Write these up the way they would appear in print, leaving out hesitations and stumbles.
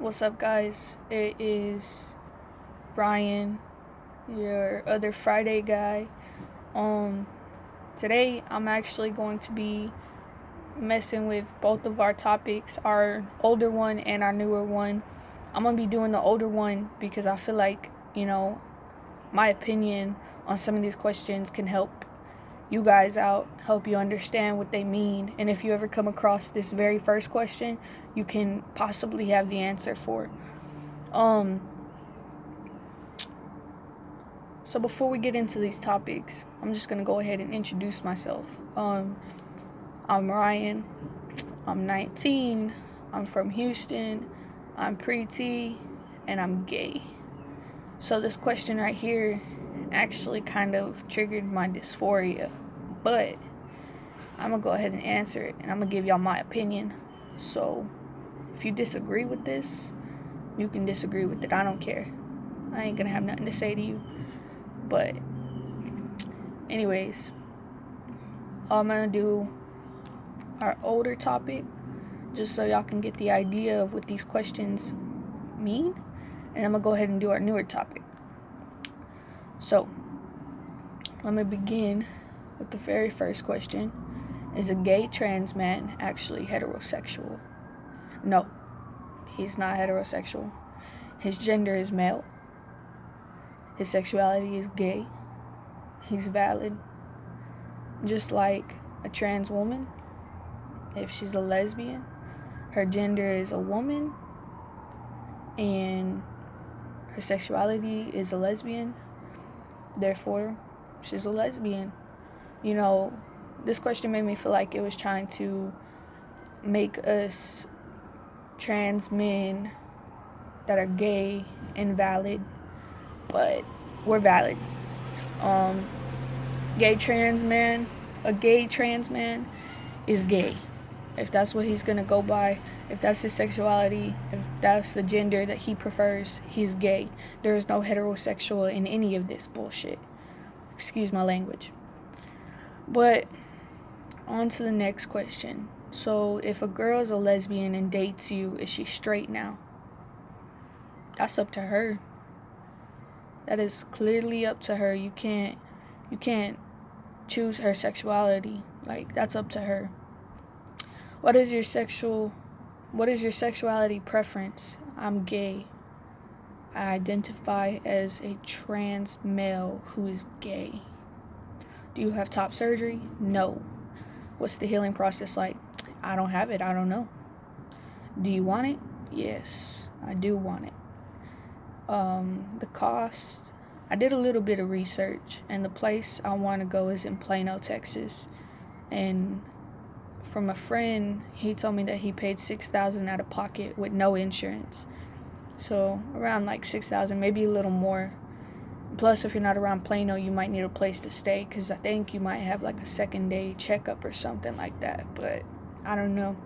What's up, guys? It is Brian, your other Friday guy. Um, Today I'm actually going to be messing with both of our topics, our older one and our newer one. I'm gonna be doing the older one because I feel like, my opinion on some of these questions can help you guys out, help you understand what they mean. And if you ever come across this very first question, you can possibly have the answer for it. So before we get into these topics, I'm just gonna go ahead and introduce myself. I'm Ryan. I'm 19. I'm from Houston. I'm pre-T, and I'm gay. So this question right here actually kind of triggered my dysphoria, but I'm gonna go ahead and answer it, and I'm gonna give y'all my opinion. So if you disagree with this, you can disagree with it. I don't care. I ain't gonna have nothing to say to you. But anyways, I'm gonna do our older topic just so y'all can get the idea of what these questions mean, and I'm gonna go ahead and do our newer topic. So let me begin with the very first question. Is a gay trans man actually heterosexual? No, he's not heterosexual. His gender is male. His sexuality is gay. He's valid. Just like a trans woman, if she's a lesbian, her gender is a woman and her sexuality is a lesbian. Therefore, she's a lesbian. This question made me feel like it was trying to make us trans men that are gay invalid, but we're valid. A gay trans man is gay. If that's what he's gonna go by, if that's his sexuality, if that's the gender that he prefers, he's gay. There is no heterosexual in any of this bullshit. Excuse my language. But on to the next question. So if a girl is a lesbian and dates you, is she straight now? That's up to her. That is clearly up to her. You can't choose her sexuality. Like, that's up to her. What is your sexuality preference? I'm gay. I identify as a trans male who is gay. Do you have top surgery? No. What's the healing process like? I don't have it. I don't know. Do you want it? Yes, I do want it. The cost, I did a little bit of research, and the place I want to go is in Plano, Texas. And from a friend, he told me that he paid $6,000 out of pocket with no insurance. So around like $6,000, maybe a little more. Plus, if you're not around Plano, you might need a place to stay, because I think you might have like a second-day checkup or something like that. But I don't know.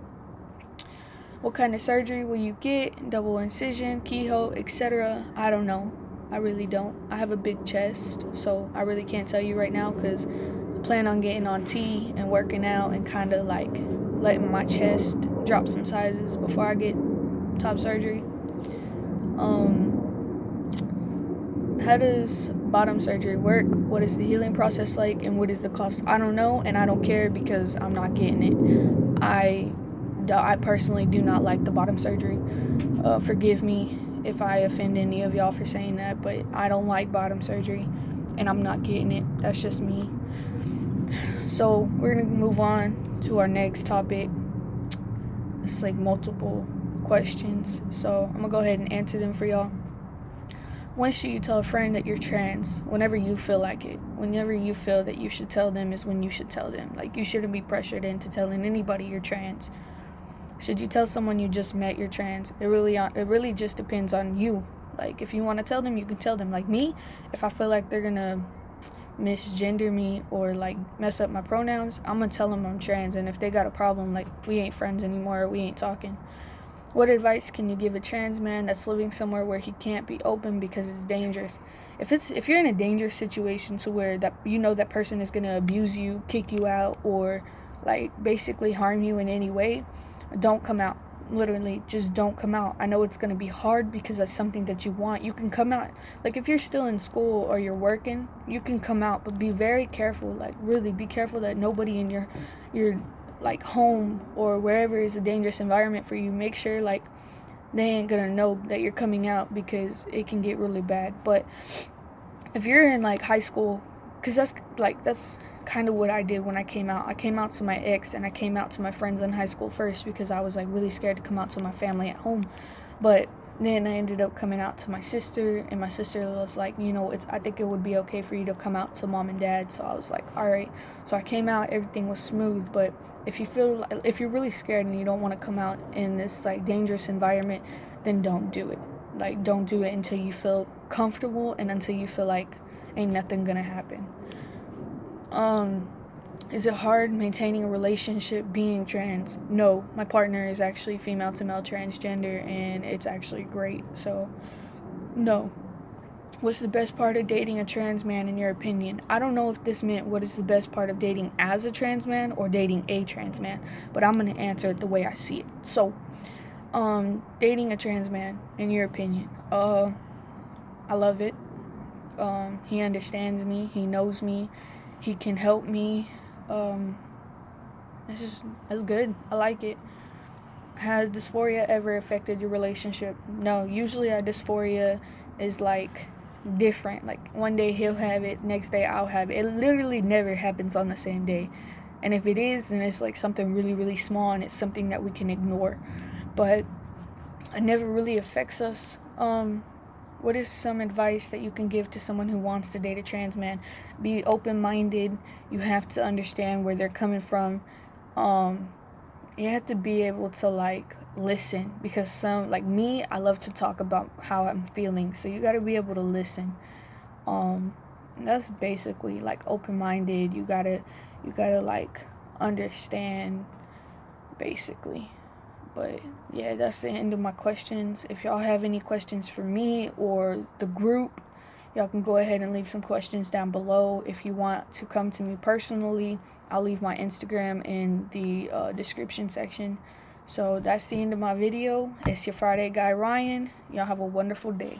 What kind of surgery will you get? Double incision, keyhole, etc. I don't know. I really don't. I have a big chest, so I really can't tell you right now, because I plan on getting on T and working out and kind of like letting my chest drop some sizes before I get top surgery. How does bottom surgery work? What is the healing process like, and what is the cost? I don't know, and I don't care because I'm not getting it. I personally do not like the bottom surgery. Forgive me if I offend any of y'all for saying that, but I don't like bottom surgery, and I'm not getting it. That's just me. So we're gonna move on to our next topic. It's like multiple questions, so I'm gonna go ahead and answer them for y'all. When should you tell a friend that you're trans? Whenever you feel like it. Whenever you feel that you should tell them is when you should tell them. Like, you shouldn't be pressured into telling anybody you're trans. Should you tell someone you just met you're trans? It really just depends on you. Like, if you want to tell them, you can tell them. Like me, if I feel like they're gonna misgender me or like mess up my pronouns, I'm gonna tell them I'm trans. And if they got a problem, like, we ain't friends anymore, or we ain't talking. What advice can you give a trans man that's living somewhere where he can't be open because it's dangerous? If you're in a dangerous situation to where that person is gonna abuse you, kick you out, or like basically harm you in any way, don't come out. literally just don't come out. I know it's going to be hard because that's something that you want. You can come out, like if you're still in school or you're working, you can come out, but be very careful, like really be careful that nobody in your like home or wherever is a dangerous environment for you. Make sure like they ain't gonna know that you're coming out, because it can get really bad. But if you're in like high school, because that's kind of what I did when I came out. I came out to my ex and I came out to my friends in high school first, because I was like really scared to come out to my family at home. But then I ended up coming out to my sister, and my sister was like, I think it would be okay for you to come out to mom and dad. So I was like, all right. So I came out, everything was smooth. But if you're really scared and you don't want to come out in this like dangerous environment, then don't do it. Like, don't do it until you feel comfortable and until you feel like ain't nothing gonna happen. Is it hard maintaining a relationship being trans? No, my partner is actually female to male transgender, and it's actually great. So, no. What's the best part of dating a trans man in your opinion? I don't know if this meant what is the best part of dating as a trans man or dating a trans man, but I'm gonna answer it the way I see it. So, dating a trans man in your opinion. I love it. He understands me. He knows me. He can help me. That's good. I like it. Has dysphoria ever affected your relationship? No. Usually our dysphoria is like different. Like one day he'll have it, next day I'll have it. It literally never happens on the same day. And if it is, then it's like something really, really small, and it's something that we can ignore. But it never really affects us. What is some advice that you can give to someone who wants to date a trans man? Be open-minded. You have to understand where they're coming from. You have to be able to like listen, because some, like me, I love to talk about how I'm feeling. So you got to be able to listen. That's basically like open-minded. You gotta like understand, basically. But yeah, that's the end of my questions. If y'all have any questions for me or the group, y'all can go ahead and leave some questions down below. If you want to come to me personally, I'll leave my Instagram in the description section. So that's the end of my video. It's your Friday guy, Ryan. Y'all have a wonderful day.